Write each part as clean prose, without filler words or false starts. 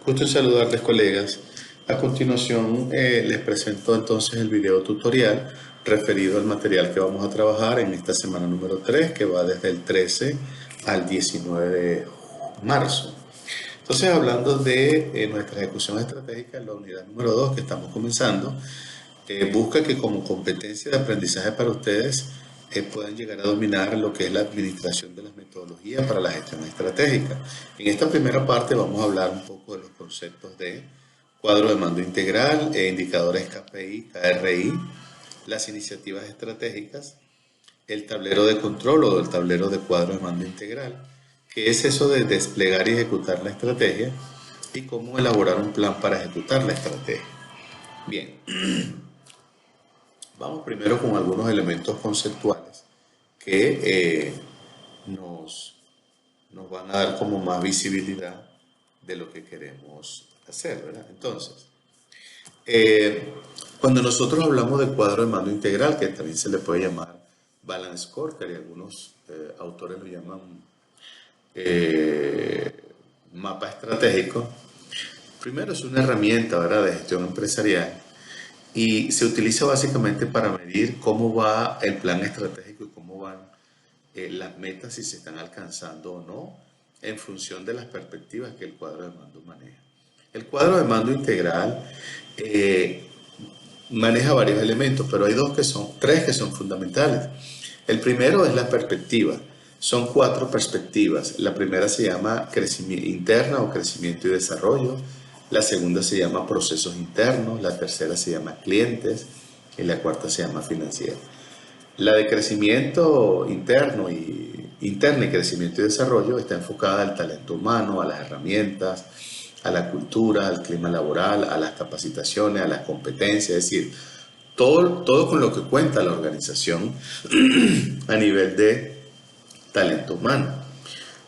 Gusto en saludarles, colegas. A continuación, les presento entonces el video tutorial referido al material que vamos a trabajar en esta semana número 3, que va desde el 13 al 19 de marzo. Entonces, hablando de nuestra ejecución estratégica, la unidad número 2 que estamos comenzando, busca que como competencia de aprendizaje para ustedes puedan llegar a dominar lo que es la administración de las metodologías para la gestión estratégica. En esta primera parte vamos a hablar un poco de los conceptos de cuadro de mando integral, indicadores KPI, KRI, las iniciativas estratégicas, el tablero de control o el tablero de cuadro de mando integral, que es eso de desplegar y ejecutar la estrategia y cómo elaborar un plan para ejecutar la estrategia. Bien, vamos primero con algunos elementos conceptuales que nos, nos van a dar como más visibilidad de lo que queremos hacer, ¿verdad? Entonces, cuando nosotros hablamos del cuadro de mando integral, que también se le puede llamar balance scorecard, y algunos autores lo llaman mapa estratégico, primero es una herramienta, ¿verdad?, de gestión empresarial y se utiliza básicamente para medir cómo va el plan estratégico y cómo van las metas, si se están alcanzando o no, en función de las perspectivas que el cuadro de mando maneja. El cuadro de mando integral maneja varios elementos, pero hay tres que son fundamentales. El primero es la perspectiva. Son 4 perspectivas. La primera se llama crecimiento interna o crecimiento y desarrollo. La segunda se llama procesos internos. La tercera se llama clientes. Y la cuarta se llama financiera. La de crecimiento interno y crecimiento y desarrollo está enfocada al talento humano, a las herramientas, a la cultura, al clima laboral, a las capacitaciones, a las competencias, es decir, todo con lo que cuenta la organización a nivel de talento humano.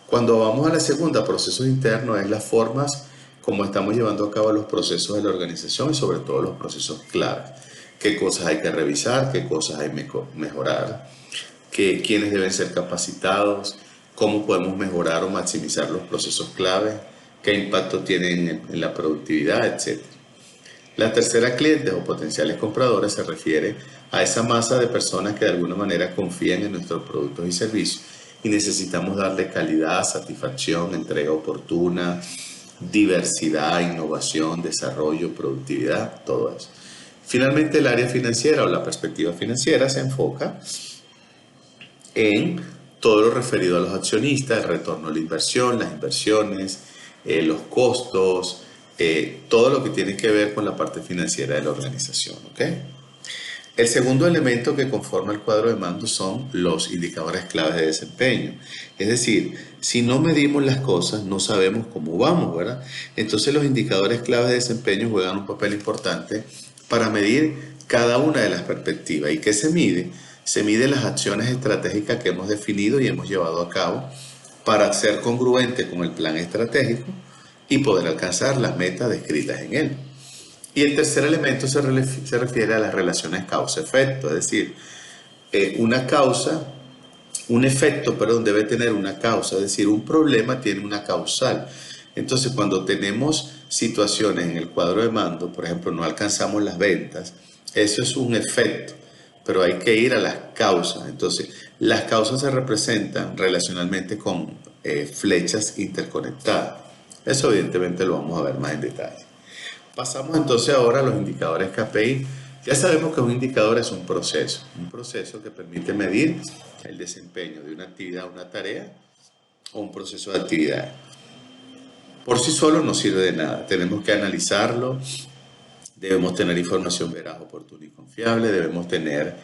Cuando vamos a la segunda, procesos internos, es las formas como estamos llevando a cabo los procesos de la organización y sobre todo los procesos claves. Qué cosas hay que revisar, qué cosas hay que mejorar, quiénes deben ser capacitados, cómo podemos mejorar o maximizar los procesos claves, qué impacto tienen en la productividad, etc. La tercera, clientes o potenciales compradores, se refiere a esa masa de personas que de alguna manera confían en nuestros productos y servicios y necesitamos darle calidad, satisfacción, entrega oportuna, diversidad, innovación, desarrollo, productividad, todo eso. Finalmente, el área financiera o la perspectiva financiera se enfoca en todo lo referido a los accionistas, el retorno a la inversión, las inversiones, los costos, todo lo que tiene que ver con la parte financiera de la organización. ¿Okay? El segundo elemento que conforma el cuadro de mando son los indicadores claves de desempeño. Es decir, si no medimos las cosas, no sabemos cómo vamos, ¿verdad? Entonces los indicadores claves de desempeño juegan un papel importante para medir cada una de las perspectivas. ¿Y qué se mide? Se mide las acciones estratégicas que hemos definido y hemos llevado a cabo para ser congruente con el plan estratégico y poder alcanzar las metas descritas en él. Y el tercer elemento se refiere a las relaciones causa-efecto, es decir, un efecto, perdón, debe tener una causa, es decir, un problema tiene una causal. Entonces, cuando tenemos situaciones en el cuadro de mando, por ejemplo, no alcanzamos las ventas, eso es un efecto, pero hay que ir a las causas. Entonces, las causas se representan relacionalmente con flechas interconectadas. Eso evidentemente lo vamos a ver más en detalle. Pasamos entonces ahora a los indicadores KPI. Ya sabemos que un indicador es un proceso que permite medir el desempeño de una actividad, una tarea o un proceso de actividad. Por sí solo no sirve de nada, tenemos que analizarlo, debemos tener información veraz, oportuna y confiable, debemos tener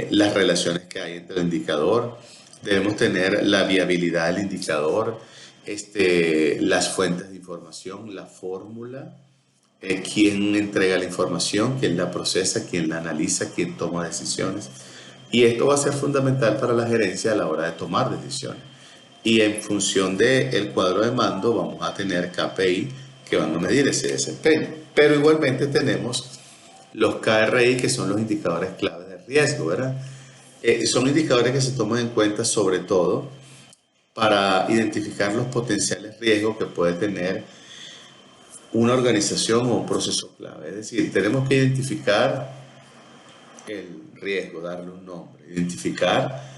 las relaciones que hay entre el indicador, debemos tener la viabilidad del indicador, las fuentes de información, la fórmula, quién entrega la información, quién la procesa, quién la analiza, quién toma decisiones. Y esto va a ser fundamental para la gerencia a la hora de tomar decisiones. Y en función del cuadro de mando vamos a tener KPI que van a medir ese desempeño. Pero igualmente tenemos los KRI, que son los indicadores claves de riesgo, ¿verdad? Son indicadores que se toman en cuenta sobre todo para identificar los potenciales riesgos que puede tener una organización o un proceso clave. Es decir, tenemos que identificar el riesgo, darle un nombre, identificar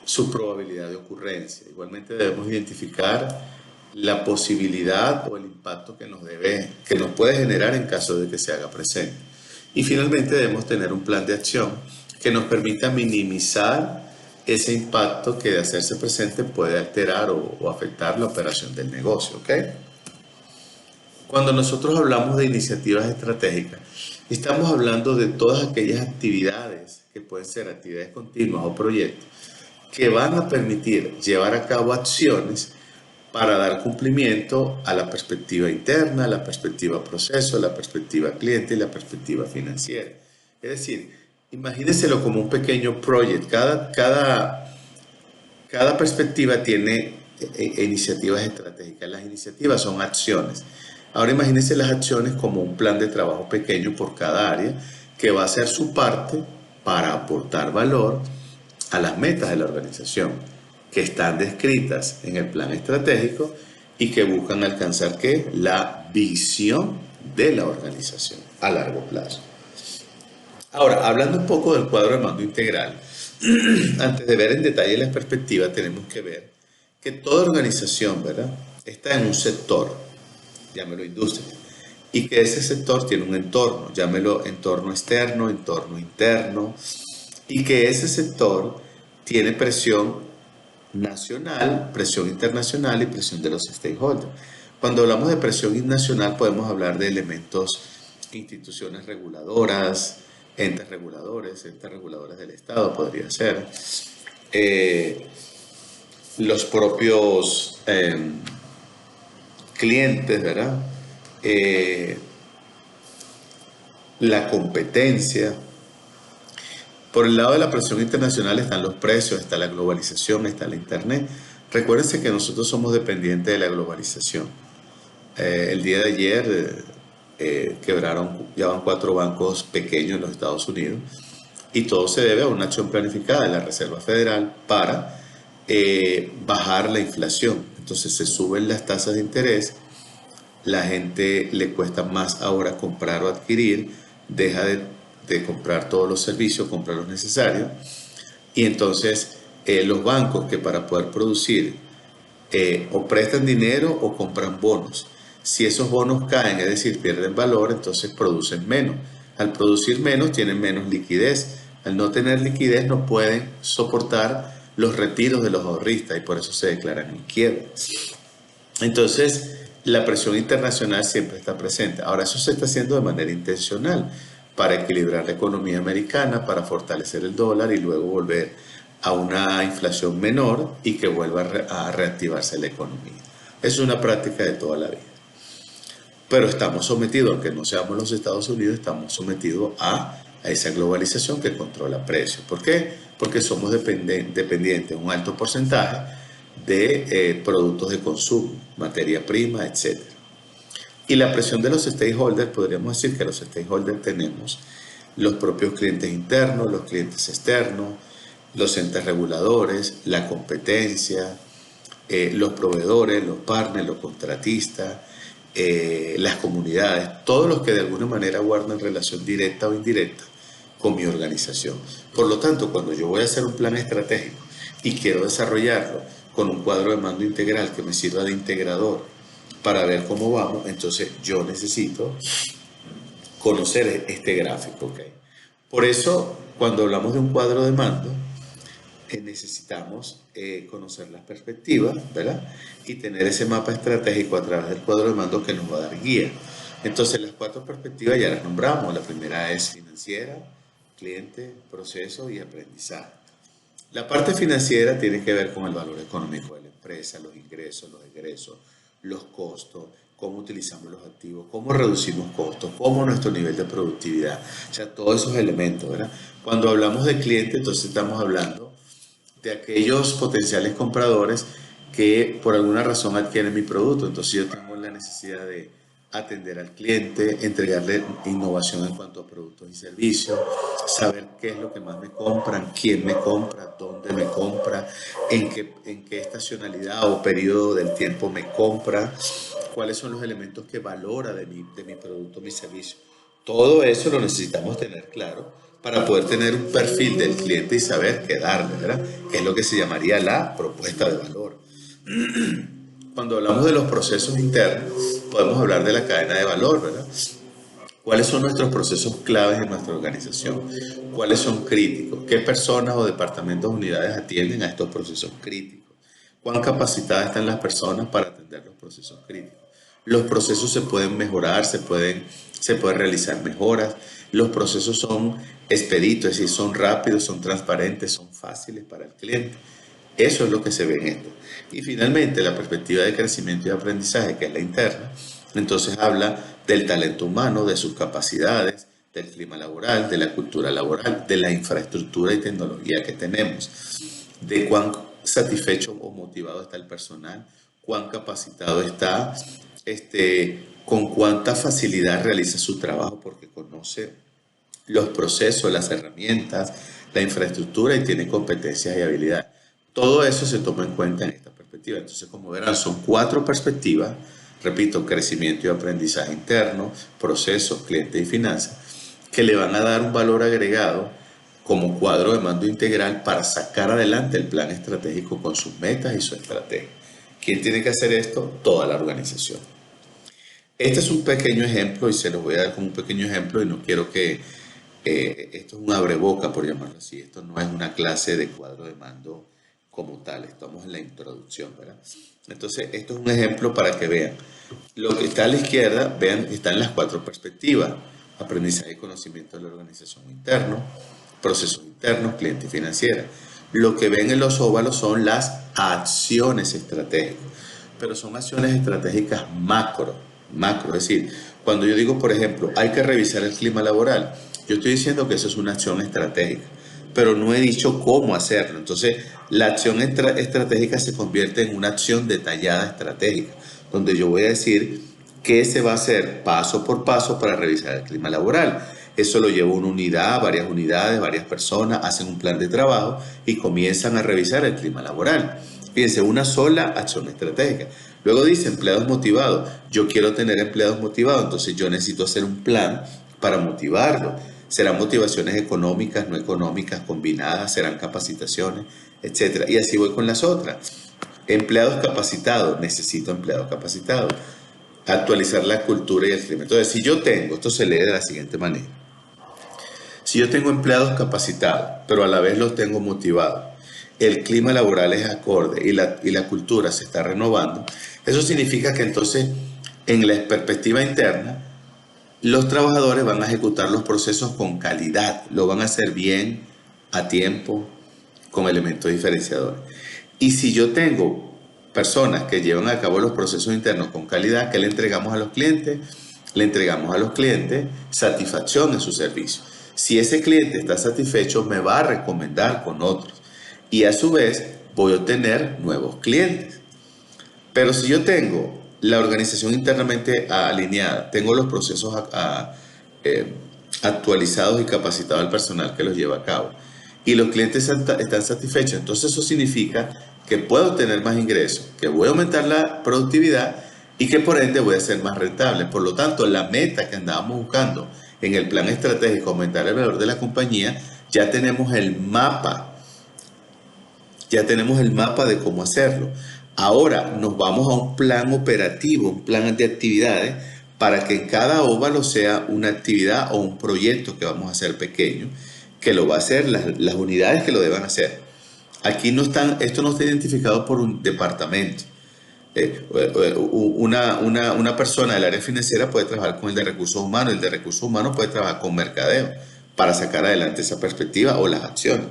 su probabilidad de ocurrencia. Igualmente debemos identificar la posibilidad o el impacto que nos puede generar en caso de que se haga presente. Y finalmente debemos tener un plan de acción que nos permita minimizar ese impacto que de hacerse presente puede alterar o afectar la operación del negocio, ¿ok? Cuando nosotros hablamos de iniciativas estratégicas, estamos hablando de todas aquellas actividades que pueden ser actividades continuas o proyectos que van a permitir llevar a cabo acciones para dar cumplimiento a la perspectiva interna, la perspectiva proceso, la perspectiva cliente y la perspectiva financiera. Es decir, imagínenselo como un pequeño proyecto. Cada perspectiva tiene iniciativas estratégicas. Las iniciativas son acciones. Ahora imagínense las acciones como un plan de trabajo pequeño por cada área que va a hacer su parte para aportar valor a las metas de la organización que están descritas en el plan estratégico y que buscan alcanzar ¿qué? La visión de la organización a largo plazo. Ahora, hablando un poco del cuadro de mando integral, antes de ver en detalle las perspectivas, tenemos que ver que toda organización, ¿verdad?, está en un sector, llámelo industria, y que ese sector tiene un entorno, llámelo entorno externo, entorno interno, y que ese sector tiene presión nacional, presión internacional y presión de los stakeholders. Cuando hablamos de presión nacional podemos hablar de elementos, instituciones reguladoras, entes reguladores del Estado podría ser, los propios clientes, ¿verdad? La competencia. Por el lado de la presión internacional están los precios, está la globalización, está la internet. Recuérdense que nosotros somos dependientes de la globalización. El día de ayer quebraron, ya van 4 bancos pequeños en los Estados Unidos y todo se debe a una acción planificada de la Reserva Federal para bajar la inflación. Entonces se suben las tasas de interés, la gente le cuesta más ahora comprar o adquirir, deja de comprar todos los servicios, comprar los necesarios, y entonces los bancos que para poder producir o prestan dinero o compran bonos. Si esos bonos caen, es decir, pierden valor, entonces producen menos. Al producir menos, tienen menos liquidez. Al no tener liquidez, no pueden soportar los retiros de los ahorristas y por eso se declaran en quiebra. Entonces, la presión internacional siempre está presente. Ahora, eso se está haciendo de manera intencional para equilibrar la economía americana, para fortalecer el dólar y luego volver a una inflación menor y que vuelva a reactivarse la economía. Es una práctica de toda la vida. Pero estamos sometidos, aunque no seamos los Estados Unidos, estamos sometidos a esa globalización que controla precios. ¿Por qué? Porque somos dependientes de un alto porcentaje de productos de consumo, materia prima, etc. Y la presión de los stakeholders, podríamos decir que los stakeholders tenemos los propios clientes internos, los clientes externos, los entes reguladores, la competencia, los proveedores, los partners, los contratistas, las comunidades, todos los que de alguna manera guardan relación directa o indirecta con mi organización. Por lo tanto, cuando yo voy a hacer un plan estratégico y quiero desarrollarlo con un cuadro de mando integral que me sirva de integrador para ver cómo vamos, entonces yo necesito conocer este gráfico, ¿ok? Por eso, cuando hablamos de un cuadro de mando, necesitamos conocer las perspectivas, ¿verdad? Y tener ese mapa estratégico a través del cuadro de mando que nos va a dar guía. Entonces, las 4 perspectivas ya las nombramos. La primera es financiera, cliente, proceso y aprendizaje. La parte financiera tiene que ver con el valor económico de la empresa, los ingresos, los egresos, los costos, cómo utilizamos los activos, cómo reducimos costos, cómo nuestro nivel de productividad. O sea, todos esos elementos, ¿verdad? Cuando hablamos de cliente, entonces estamos hablando de aquellos potenciales compradores que por alguna razón adquieren mi producto. Entonces yo tengo la necesidad de atender al cliente, entregarle innovación en cuanto a productos y servicios, saber qué es lo que más me compran, quién me compra, dónde me compra, en qué estacionalidad o periodo del tiempo me compra, cuáles son los elementos que valora de mi producto, mi servicio. Todo eso lo necesitamos tener claro para poder tener un perfil del cliente y saber qué darle, ¿verdad? Que es lo que se llamaría la propuesta de valor. Cuando hablamos de los procesos internos, podemos hablar de la cadena de valor, ¿verdad? ¿Cuáles son nuestros procesos claves en nuestra organización? ¿Cuáles son críticos? ¿Qué personas o departamentos o unidades atienden a estos procesos críticos? ¿Cuán capacitadas están las personas para atender los procesos críticos? Los procesos se pueden mejorar, se pueden realizar mejoras. Los procesos son expeditos, es decir, son rápidos, son transparentes, son fáciles para el cliente. Eso es lo que se ve en esto. Y finalmente, la perspectiva de crecimiento y aprendizaje, que es la interna, entonces habla del talento humano, de sus capacidades, del clima laboral, de la cultura laboral, de la infraestructura y tecnología que tenemos, de cuán satisfecho o motivado está el personal, cuán capacitado está, con cuánta facilidad realiza su trabajo porque conoce los procesos, las herramientas, la infraestructura y tiene competencias y habilidades. Todo eso se toma en cuenta en esta perspectiva. Entonces, como verán, son 4 perspectivas. Repito, crecimiento y aprendizaje interno, procesos, cliente y finanzas, que le van a dar un valor agregado como cuadro de mando integral para sacar adelante el plan estratégico con sus metas y su estrategia. ¿Quién tiene que hacer esto? Toda la organización. Este es un pequeño ejemplo y se los voy a dar como un pequeño ejemplo y no quiero que esto es un abreboca, por llamarlo así. Esto no es una clase de cuadro de mando como tal. Estamos en la introducción, ¿verdad? Entonces, esto es un ejemplo para que vean. Lo que está a la izquierda, vean, están las 4 perspectivas. Aprendizaje y conocimiento de la organización interno, procesos internos, cliente y financiera. Lo que ven en los óvalos son las acciones estratégicas, pero son acciones estratégicas macro, es decir, cuando yo digo, por ejemplo, hay que revisar el clima laboral, yo estoy diciendo que eso es una acción estratégica, pero no he dicho cómo hacerlo. Entonces, la acción estratégica se convierte en una acción detallada estratégica, donde yo voy a decir qué se va a hacer paso por paso para revisar el clima laboral. Eso lo lleva una unidad, varias unidades, varias personas, hacen un plan de trabajo y comienzan a revisar el clima laboral. Fíjense, una sola acción estratégica. Luego dice empleados motivados. Yo quiero tener empleados motivados, entonces yo necesito hacer un plan para motivarlos. Serán motivaciones económicas, no económicas, combinadas, serán capacitaciones, etc. Y así voy con las otras. Empleados capacitados, necesito empleados capacitados. Actualizar la cultura y el clima. Entonces, si yo tengo, esto se lee de la siguiente manera. Si yo tengo empleados capacitados, pero a la vez los tengo motivados, el clima laboral es acorde y la cultura se está renovando, eso significa que entonces, en la perspectiva interna, los trabajadores van a ejecutar los procesos con calidad, lo van a hacer bien, a tiempo, con elementos diferenciadores. Y si yo tengo personas que llevan a cabo los procesos internos con calidad, ¿qué le entregamos a los clientes? Le entregamos a los clientes satisfacción en su servicio. Si ese cliente está satisfecho, me va a recomendar con otros. Y a su vez, voy a obtener nuevos clientes. Pero si yo tengo la organización internamente alineada, tengo los procesos actualizados y capacitados al personal que los lleva a cabo, y los clientes están satisfechos, entonces eso significa que puedo tener más ingresos, que voy a aumentar la productividad y que por ende voy a ser más rentable. Por lo tanto, la meta que andábamos buscando en el plan estratégico, aumentar el valor de la compañía, ya tenemos el mapa de cómo hacerlo. Ahora nos vamos a un plan operativo, un plan de actividades, para que en cada óvalo sea una actividad o un proyecto que vamos a hacer pequeño, que lo va a hacer las unidades que lo deban hacer. Aquí esto no está identificado por un departamento. Una persona del área financiera puede trabajar con el de recursos humanos, el de recursos humanos puede trabajar con mercadeo para sacar adelante esa perspectiva o las acciones.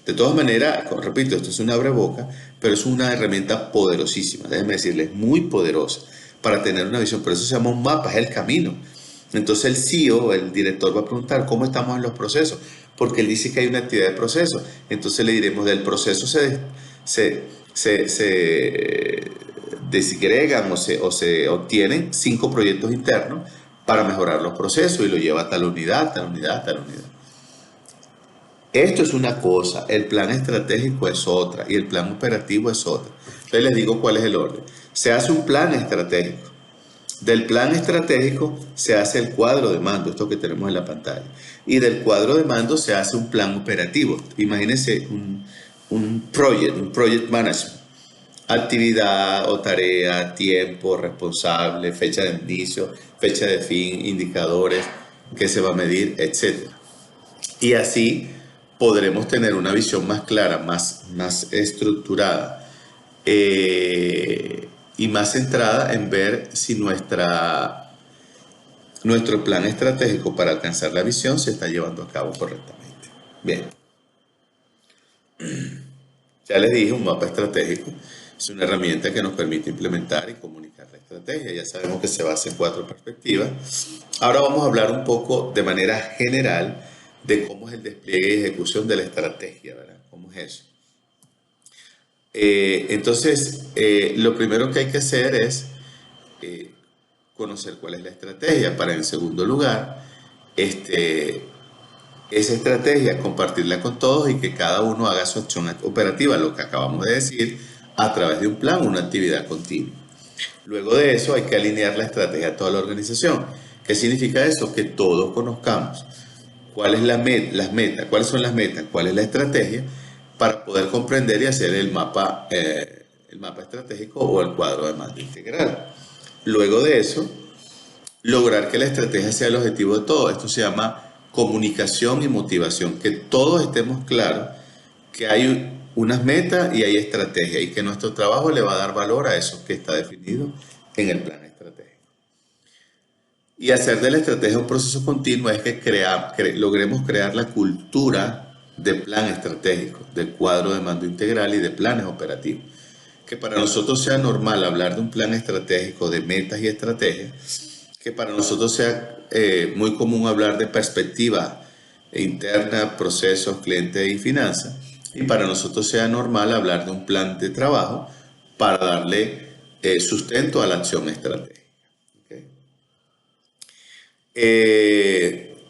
De todas maneras, repito, esto es una abreboca, pero es una herramienta poderosísima, déjenme decirles, muy poderosa para tener una visión. Por eso se llama un mapa, es el camino. Entonces el CEO, el director, va a preguntar cómo estamos en los procesos, porque él dice que hay una actividad de proceso. Entonces le diremos, del proceso se desagregan o se obtienen 5 proyectos internos para mejorar los procesos y lo lleva a tal unidad, tal unidad, tal unidad. Esto es una cosa, el plan estratégico es otra y el plan operativo es otra. Entonces les digo cuál es el orden. Se hace un plan estratégico, Del plan estratégico se hace el cuadro de mando, esto que tenemos en la pantalla. Y del cuadro de mando se hace un plan operativo. Imagínense un project management. Actividad o tarea, tiempo, responsable, fecha de inicio, fecha de fin, indicadores, qué se va a medir, etcétera. Y así podremos tener una visión más clara, más estructurada y más centrada en ver si nuestro plan estratégico para alcanzar la visión se está llevando a cabo correctamente. Bien, ya les dije, un mapa estratégico es una herramienta que nos permite implementar y comunicar la estrategia. Ya sabemos que se basa en 4 perspectivas. Ahora vamos a hablar un poco de manera general de cómo es el despliegue y ejecución de la estrategia, ¿verdad? ¿Cómo es eso? Entonces, lo primero que hay que hacer es conocer cuál es la estrategia para, en segundo lugar, esa estrategia, compartirla con todos y que cada uno haga su acción operativa, lo que acabamos de decir, a través de un plan, una actividad continua. Luego de eso hay que alinear la estrategia a toda la organización. ¿Qué significa eso? Que todos conozcamos cuál es las metas, cuáles son las metas, cuál es la estrategia, para poder comprender y hacer el mapa estratégico o el cuadro de mando integral. Luego de eso, lograr que la estrategia sea el objetivo de todo. Esto se llama comunicación y motivación, que todos estemos claros que hay unas metas y hay estrategia y que nuestro trabajo le va a dar valor a eso que está definido en el plan estratégico. Y hacer de la estrategia un proceso continuo es que logremos crear la cultura de plan estratégico, de cuadro de mando integral y de planes operativos. Que para nosotros sea normal hablar de un plan estratégico, de metas y estrategias, que para nosotros sea muy común hablar de perspectiva interna, procesos, clientes y finanzas, y para nosotros sea normal hablar de un plan de trabajo para darle sustento a la acción estratégica. ¿Okay?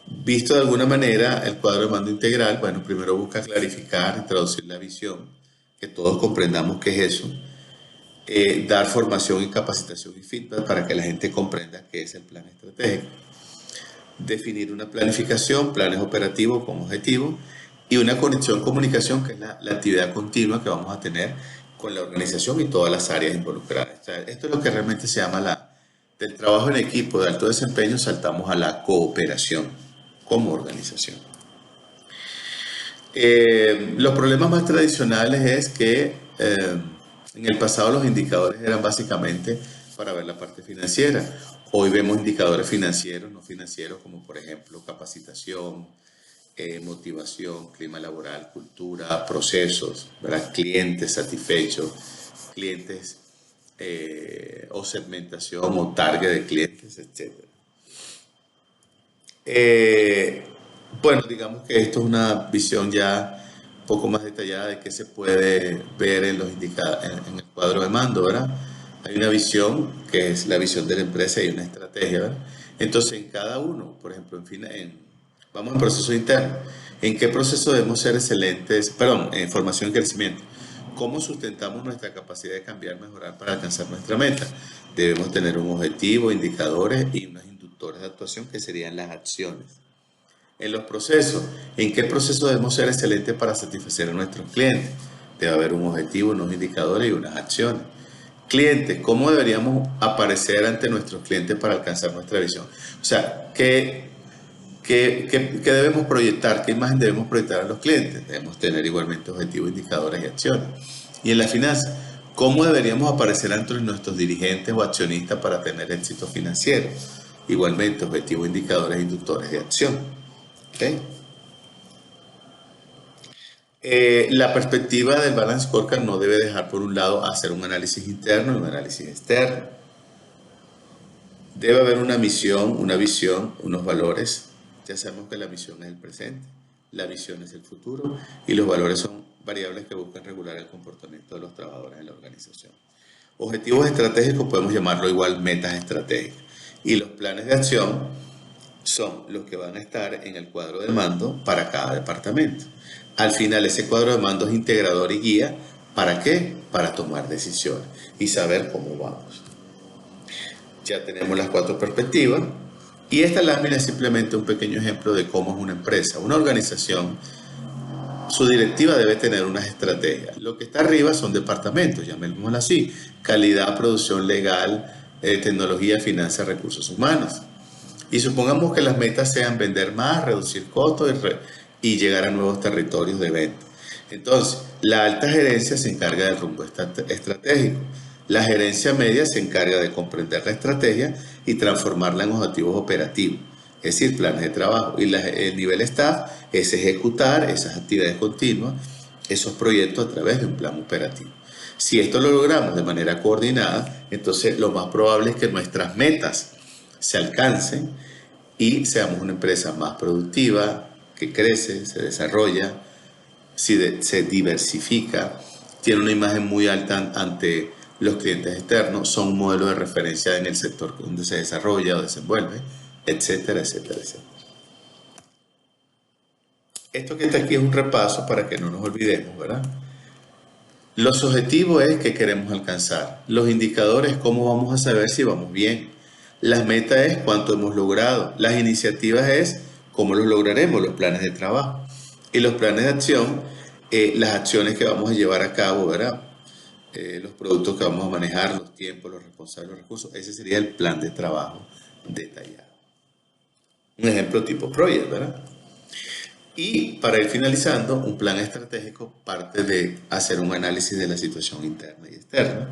Visto de alguna manera el cuadro de mando integral, bueno, primero busca clarificar y traducir la visión, que todos comprendamos qué es eso. Dar formación y capacitación y feedback para que la gente comprenda qué es el plan estratégico. Definir una planificación, planes operativos con objetivos y una conexión comunicación, que es la actividad continua que vamos a tener con la organización y todas las áreas involucradas. O sea, esto es lo que realmente se llama del trabajo en equipo de alto desempeño, saltamos a la cooperación como organización. Los problemas más tradicionales es que en el pasado los indicadores eran básicamente para ver la parte financiera. Hoy vemos indicadores financieros, no financieros, como por ejemplo capacitación, motivación, clima laboral, cultura, procesos, ¿verdad? Clientes satisfechos, clientes o segmentación o target de clientes, etc. Bueno, digamos que esto es una visión ya un poco más detallada de qué se puede ver en en el cuadro de mando, ¿verdad? Hay una visión que es la visión de la empresa y una estrategia, ¿verdad? Entonces, en cada uno, por ejemplo, vamos en proceso interno. ¿En qué proceso debemos ser excelentes? Perdón, en formación y crecimiento. ¿Cómo sustentamos nuestra capacidad de cambiar, mejorar para alcanzar nuestra meta? Debemos tener un objetivo, indicadores y unos inductores de actuación que serían las acciones. En los procesos, ¿en qué proceso debemos ser excelentes para satisfacer a nuestros clientes? Debe haber un objetivo, unos indicadores y unas acciones. Clientes, ¿cómo deberíamos aparecer ante nuestros clientes para alcanzar nuestra visión? O sea, ¿qué debemos proyectar? ¿Qué imagen debemos proyectar a los clientes? Debemos tener igualmente objetivos, indicadores y acciones. Y en la finanza, ¿cómo deberíamos aparecer ante nuestros dirigentes o accionistas para tener éxito financiero? Igualmente, objetivos, indicadores, inductores de acción. ¿Okay? La perspectiva del Balance Scorecard no debe dejar por un lado hacer un análisis interno y un análisis externo. Debe haber una misión, una visión, unos valores. Ya sabemos que la misión es el presente, la visión es el futuro y los valores son variables que buscan regular el comportamiento de los trabajadores en la organización. Objetivos estratégicos podemos llamarlo igual metas estratégicas. Y los planes de acción son los que van a estar en el cuadro de mando para cada departamento. Al final, ese cuadro de mando es integrador y guía. ¿Para qué? Para tomar decisiones y saber cómo vamos. Ya tenemos las 4 perspectivas. Y esta lámina es simplemente un pequeño ejemplo de cómo es una empresa. Una organización, su directiva debe tener unas estrategias. Lo que está arriba son departamentos, llamémoslo así: calidad, producción, legal, tecnología, finanzas, recursos humanos. Y supongamos que las metas sean vender más, reducir costos y llegar a nuevos territorios de venta. Entonces, la alta gerencia se encarga del rumbo estratégico. La gerencia media se encarga de comprender la estrategia y transformarla en objetivos operativos, es decir, planes de trabajo. Y el nivel staff es ejecutar esas actividades continuas, esos proyectos a través de un plan operativo. Si esto lo logramos de manera coordinada, entonces lo más probable es que nuestras metas se alcancen y seamos una empresa más productiva, que crece, se desarrolla, se diversifica, tiene una imagen muy alta ante los clientes externos, son un modelo de referencia en el sector donde se desarrolla o desenvuelve, etcétera, etcétera, etcétera. Esto que está aquí es un repaso para que no nos olvidemos, ¿verdad? Los objetivos es que queremos alcanzar. Los indicadores, cómo vamos a saber si vamos bien. Las metas es cuánto hemos logrado. Las iniciativas es cómo los lograremos, los planes de trabajo. Y los planes de acción, las acciones que vamos a llevar a cabo, ¿verdad? Los productos que vamos a manejar, los tiempos, los responsables, los recursos. Ese sería el plan de trabajo detallado. Un ejemplo tipo project, ¿verdad? Y para ir finalizando, un plan estratégico parte de hacer un análisis de la situación interna y externa.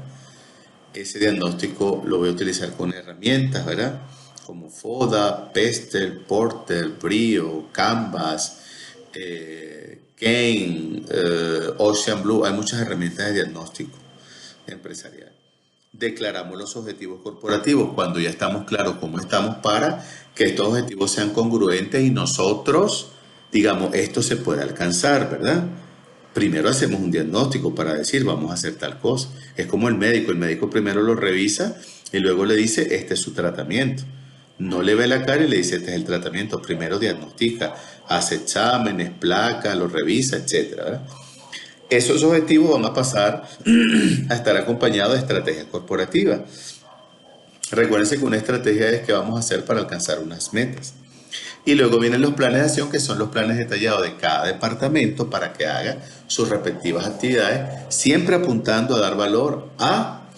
Ese diagnóstico lo voy a utilizar con herramientas, ¿verdad? Como FODA, Pestel, Porter, Brio, Canvas, Kane, Ocean Blue. Hay muchas herramientas de diagnóstico empresarial. Declaramos los objetivos corporativos cuando ya estamos claros cómo estamos para que estos objetivos sean congruentes y nosotros, digamos, esto se puede alcanzar, ¿verdad? Primero hacemos un diagnóstico para decir, vamos a hacer tal cosa. Es como el médico primero lo revisa y luego le dice, este es su tratamiento. No le ve la cara y le dice, este es el tratamiento. Primero diagnostica, hace exámenes, placas, lo revisa, etcétera, ¿verdad? Esos objetivos van a pasar a estar acompañados de estrategias corporativas. Recuérdense que una estrategia es qué vamos a hacer para alcanzar unas metas. Y luego vienen los planes de acción, que son los planes detallados de cada departamento para que haga sus respectivas actividades, siempre apuntando a dar valor a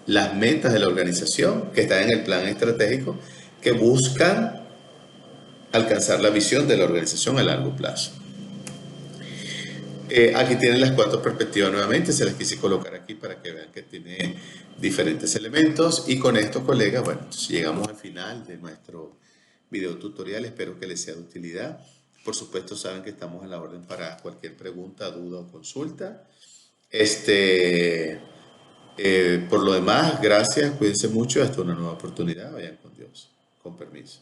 las metas de la organización que están en el plan estratégico, que buscan alcanzar la visión de la organización a largo plazo. Aquí tienen las 4 perspectivas nuevamente, se las quise colocar aquí para que vean que tiene diferentes elementos. Y con esto, colegas, bueno, llegamos al final de nuestro video tutorial. Espero que les sea de utilidad. Por supuesto, saben que estamos a la orden para cualquier pregunta, duda o consulta. Por lo demás, gracias, cuídense mucho, hasta una nueva oportunidad. Vayan con Dios, con permiso.